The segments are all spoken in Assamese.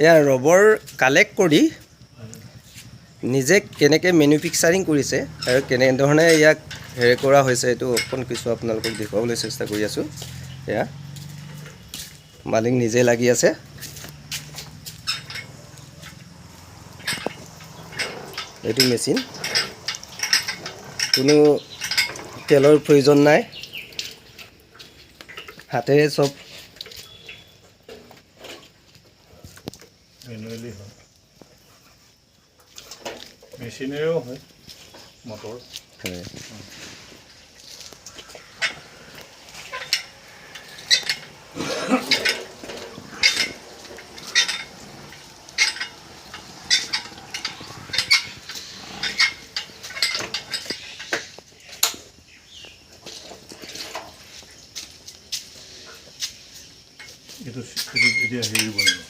এয়া ৰবৰ কালেক্ট কৰি নিজে কেনেকৈ মেনুফেকচাৰিং কৰিছে আৰু কেনেধৰণে ইয়াক হেৰি কৰা হৈছে এইটো অকণ কিছু আপোনালোকক দেখুৱাবলৈ চেষ্টা কৰি আছোঁ। এয়া মালিক নিজে লাগি আছে। এইটো মেচিন, কোনো তেলৰ প্ৰয়োজন নাই, হাতেৰে চব মেনুৱেলি হয়, মেচিনেৰেও হয়, মটৰ হয়। এইটো এতিয়া হেৰি বনিব,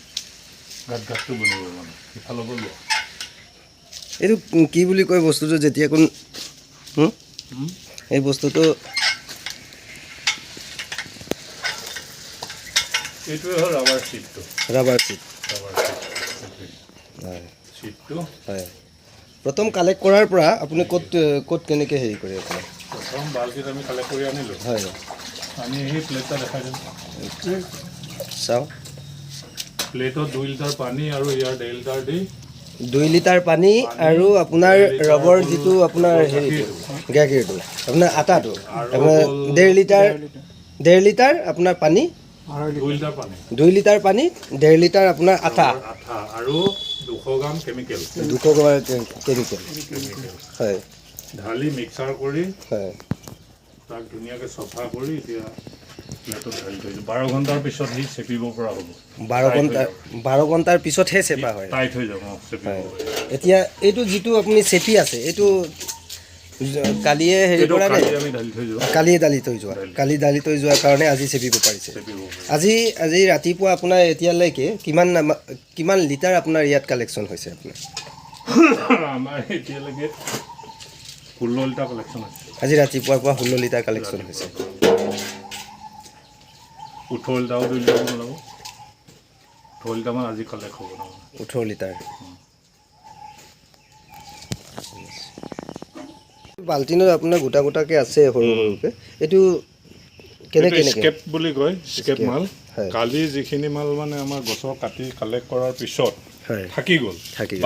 গাঁতটো বনিব মানে সিফালৰ পৰা লোৱা। এইটো কি বুলি কয় বস্তুটো, যেতিয়া কোন এই বস্তুটো এইটোৱে হ'ল ৰাবাৰ ছিটটো। ৰাবাৰ ছিট হয়, ছিটটো হয়। প্ৰথম কালেক্ট কৰাৰ পৰা আপুনি ক'ত কেনেকৈ হেৰি কৰে আপোনাৰ? প্ৰথম বাল্টিত আমি কালেক্ট কৰি আনিলোঁ। হয়, আনি সেই প্লেটটা দেখাই দিওঁ। চাওঁ। প্লেটত 2 লিটাৰ পানী আৰু ইয়াৰ 1.5 লিটাৰ দি 2 লিটাৰ পানী আৰু আপোনাৰ ৰবৰ যিটো আপোনাৰ হেৰিটো গাখীৰটো আপোনাৰ আটাটো আপোনাৰ 1.5 লিটাৰ আপোনাৰ পানী, 2 লিটাৰ পানী, 2 লিটাৰ পানী 1.5 লিটাৰ আপোনাৰ আটা আৰু 200 গ্ৰাম কেমিকেল, 200 গ্ৰাম কেমিকেল হয়, ঢালি মিক্সাৰ কৰি হয়, তাক ধুনীয়াকৈ চফা কৰি এতিয়া প্লেটত ঢালি থৈছোঁ। 12 ঘণ্টাৰ পিছত সি চেপিব পৰা হ'ব। 12 ঘণ্টাৰ পিছতহে চেপা হয়। টাইট হৈ যাব, চেপিব হয়। পাৰি। এতিয়া এইটো যিটো আপুনি চেপি আছে এইটো কালিয়ে হেৰি কৰা নাই? আমি ঢালি থৈ যোৱা, কালিয়ে দালি থৈ যোৱা, কালি দালি থৈ যোৱাৰ কাৰণে আজি চেপিব পাৰিছে। আজি ৰাতিপুৱা আপোনাৰ এতিয়ালৈকে কিমান লিটাৰ আপোনাৰ ইয়াত কালেকশ্যন হৈছে আপোনাৰ? আমাৰ এতিয়ালৈকে 16 লিটাৰ কালেকশ্যন হৈছে। আজি ৰাতিপুৱাৰ পৰা 16 লিটাৰ কালেকশ্যন হৈছে। 18 লিটাৰো 2 লিটাৰ ওলাব। 18 লিটাৰমান আজি কালেক্ট হ'ব নহয়। 18 লিটাৰ। বাল্টিনত আপোনাৰ গোটা গোটাকৈ আছে সৰু সৰুকৈ। এইটো কেনেকৈ স্কেপ বুলি কয়, স্কেপ মাল। হয়। কালি যিখিনি মাল মানে আমাৰ গছৰ কাটি কালেক্ট কৰাৰ পিছত হয় থাকি গ'ল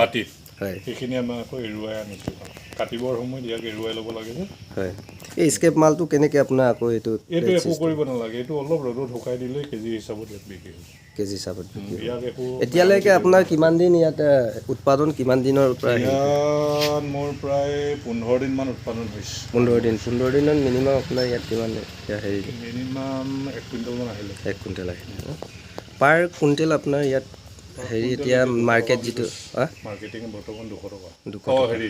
বাতিত, হয়, সেইখিনি আমাৰ আকৌ এৰুৱাই আনিছোঁ। কাটিবৰ সময়ত ইয়াক এৰুৱাই ল'ব লাগে যে। হয়। এই স্কেপ মালটো কেনেকৈ আপোনাৰ আকৌ এইটো একো কৰিব নালাগে, এইটো অলপ ৰ'দত শুকাই দিলেই কেজি হিচাপত ইয়াত বিক্ৰী হয়। কেজি হিচাপত ইয়াক একো এতিয়ালৈকে আপোনাৰ কিমান দিন ইয়াত উৎপাদন, কিমান দিনৰ পৰা? ইয়াত মোৰ প্ৰায় 15 দিনমান উৎপাদন হৈছে। 15 দিনত মিনিমাম আপোনাৰ ইয়াত কিমান হেৰি? মিনিমাম 1 কুইণ্টেলমান আহিলে। 1 কুইণ্টেল আহিলে। পাৰ কুইণ্টেল আপোনাৰ ইয়াত হেৰি এতিয়া মাৰ্কেট যিটো মাৰ্কেটিং বৰ্তমান 200 টকা। 200 টকা হেৰি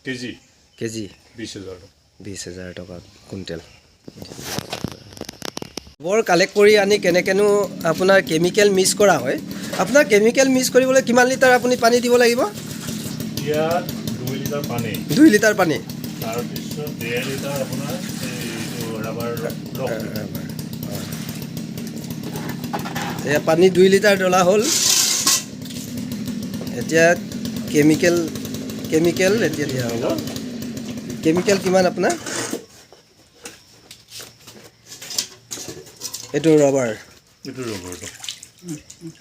কেজি 20,000 টকা। 20,000 টকা কুইণ্টেল। বৰ কালেক্ট কৰি আনি কেনেকৈনো আপোনাৰ কেমিকেল মিক্স কৰা হয়? আপোনাৰ কেমিকেল মিক্স কৰিবলৈ কিমান লিটাৰ আপুনি পানী দিব লাগিব? ইয়াত 2 লিটাৰ পানী, 2 লিটাৰ পানী, তাৰপিছত 1.5 লিটাৰ আপোনাৰ ৰাবাৰ ৰস। এয়া পানী 2 লিটাৰ ডলা হ'ল। এতিয়া কেমিকেল এতিয়া দিয়া হ'ব। কেমিকেল কিমান আপোনাৰ? এইটো ৰবাৰ,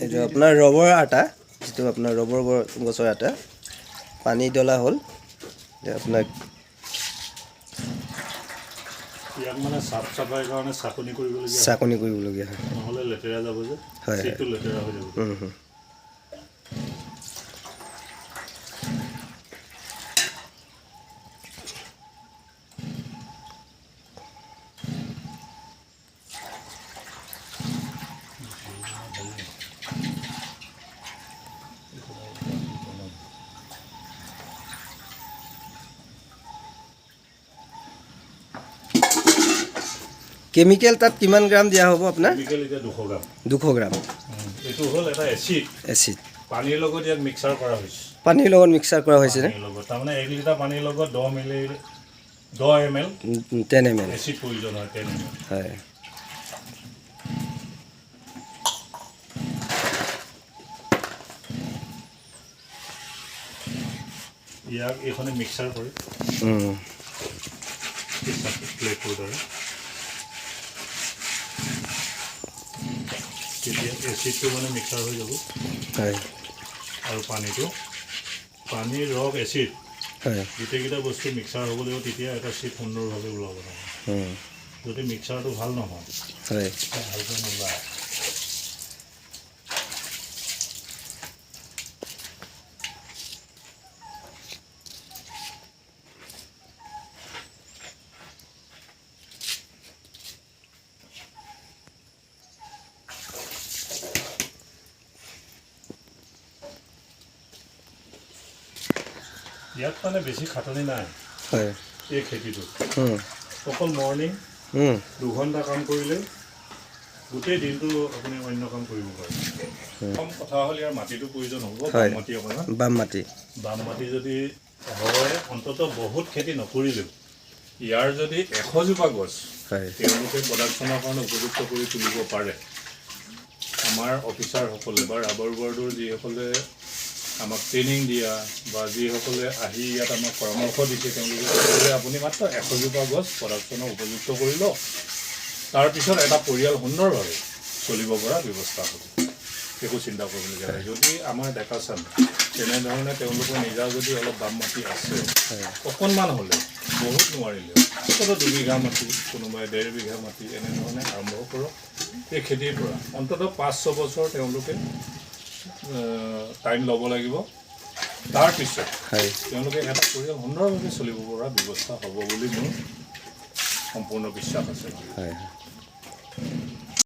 এইটো আপোনাৰ ৰবৰ আটা, যিটো আপোনাৰ ৰবৰ গছৰ আটা। পানী ডলা হ'ল। এতিয়া আপোনাক ইয়াক মানে চাফ চাফাই কাৰণে চাকনি কৰিবলগীয়া হয়, নহ'লে লেতেৰা যাব যে। হয়, সেইটো লেতেৰা হৈ যাব। কেমিকেল তাত কিমান গ্ৰাম দিয়া হ'ব আপোনাৰ? কেমিকেল এতিয়া 200 গ্ৰাম। 200 গ্ৰাম। এইটো হ'ল এটা এচিড। পানীৰ লগত ইয়াক মিক্সাৰ কৰা হৈছে। পানীৰ লগত মিক্সাৰ কৰা হৈছে নে? তাৰমানে 1 লিটাৰ পানীৰ লগত 10 ml 10 ml এচিড প্ৰয়োজন হয়। 10 ml হয়। ইয়াক এইখনে মিক্সাৰ কৰি প্লেটটোৰ দ্বাৰা তেতিয়া এচিডটো মানে মিক্সাৰ হৈ যাব হয় আৰু পানীৰ ৰস এচিড হয় গোটেইকেইটা বস্তু মিক্সাৰ হ'ব লাগিব তেতিয়া এটা চিট সুন্দৰভাৱে ওলাব নহয় যদি মিক্সাৰটো ভাল নহয় হয় ভালকৈ নোলায় ইয়াত মানে বেছি খাটনি নাই হয় এই খেতিটোত অকল মৰ্ণিং 2 ঘণ্টা কাম কৰিলে গোটেই দিনটো আপুনি অন্য কাম কৰিব পাৰে প্ৰথম কথা হ'ল ইয়াৰ মাটিটো প্ৰয়োজন হ'ব বাম মাটি অকণমান বাম মাটি যদি হয় অন্ততঃ বহুত খেতি নকৰিলেও ইয়াৰ যদি 100 জোপা গছ তেওঁলোকে প্ৰডাকশ্যনৰ কাৰণে উপযুক্ত কৰি তুলিব পাৰে আমাৰ অফিচাৰসকলে বা ৰাবাৰ বোৰ্ডৰ যিসকলে আমাক ট্ৰেইনিং দিয়া বা যিসকলে আহি ইয়াত আমাক পৰামৰ্শ দিছে তেওঁলোকে আপুনি মাত্ৰ 100 জোপা গছ প্ৰডাকশ্যনৰ উপযুক্ত কৰি লওক তাৰপিছত এটা পৰিয়াল সুন্দৰভাৱে চলিব পৰা ব্যৱস্থা হ'ব একো চিন্তা কৰিবলগীয়া নাই যদি আমাৰ ডেকা চাম তেনেধৰণে তেওঁলোকৰ নিজা যদি অলপ বাম মাটি আছে অকণমান হ'লে বহুত নোৱাৰিলেও অন্ততঃ 2 বিঘা মাটি কোনোবাই 1.5 বিঘা মাটি এনেধৰণে আৰম্ভ কৰক এই খেতিৰ পৰা অন্ততঃ 5-6 বছৰ তেওঁলোকে টাইম ল'ব লাগিব তাৰপিছত তেওঁলোকে এটা পৰিয়াল সুন্দৰভাৱে চলিব পৰা ব্যৱস্থা হ'ব বুলি মোৰ সম্পূৰ্ণ বিশ্বাস আছে